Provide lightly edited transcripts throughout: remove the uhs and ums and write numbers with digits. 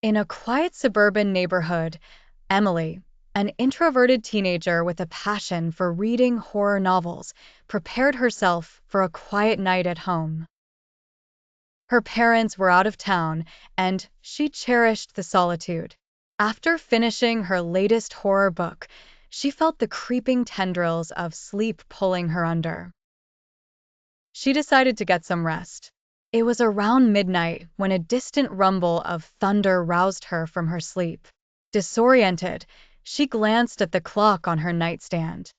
In a quiet suburban neighborhood, Emily, an introverted teenager with a passion for reading horror novels, prepared herself for a quiet night at home. Her parents were out of town, and she cherished the solitude. After finishing her latest horror book, she felt the creeping tendrils of sleep pulling her under. She decided to get some rest. It was around midnight when a distant rumble of thunder roused her from her sleep. Disoriented, she glanced at the clock on her nightstand.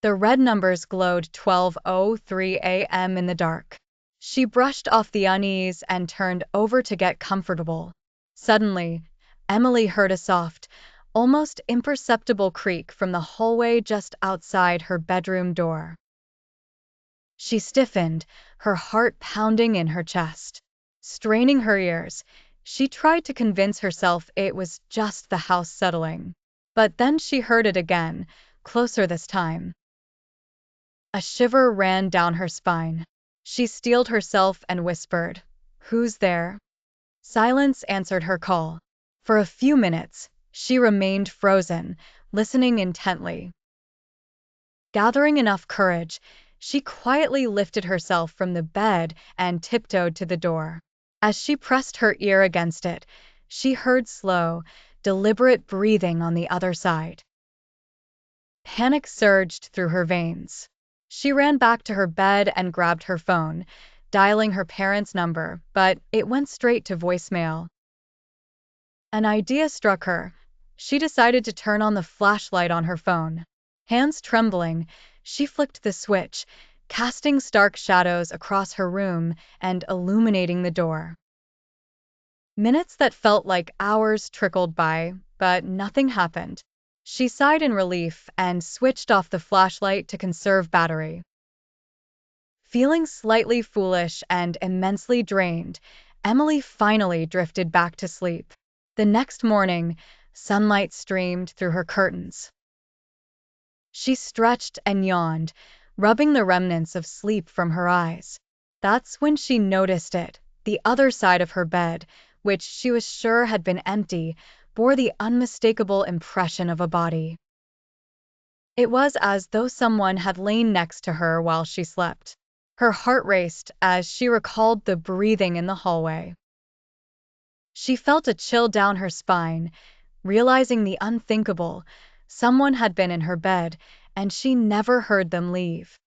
The red numbers glowed 12:03 a.m. in the dark. She brushed off the unease and turned over to get comfortable. Suddenly, Emily heard a soft, almost imperceptible creak from the hallway just outside her bedroom door. She stiffened, her heart pounding in her chest. Straining her ears, she tried to convince herself it was just the house settling. But then she heard it again, closer this time. A shiver ran down her spine. She steeled herself and whispered, "Who's there?" Silence answered her call. For a few minutes, she remained frozen, listening intently. Gathering enough courage, she quietly lifted herself from the bed and tiptoed to the door. As she pressed her ear against it, she heard slow, deliberate breathing on the other side. Panic surged through her veins. She ran back to her bed and grabbed her phone, dialing her parents' number, but it went straight to voicemail. An idea struck her. She decided to turn on the flashlight on her phone. Hands trembling, she flicked the switch, casting stark shadows across her room and illuminating the door. Minutes that felt like hours trickled by, but nothing happened. She sighed in relief and switched off the flashlight to conserve battery. Feeling slightly foolish and immensely drained, Emily finally drifted back to sleep. The next morning, sunlight streamed through her curtains. She stretched and yawned, rubbing the remnants of sleep from her eyes. That's when she noticed it. The other side of her bed, which she was sure had been empty, bore the unmistakable impression of a body. It was as though someone had lain next to her while she slept. Her heart raced as she recalled the breathing in the hallway. She felt a chill down her spine, realizing the unthinkable. Someone had been in her bed, and she never heard them leave.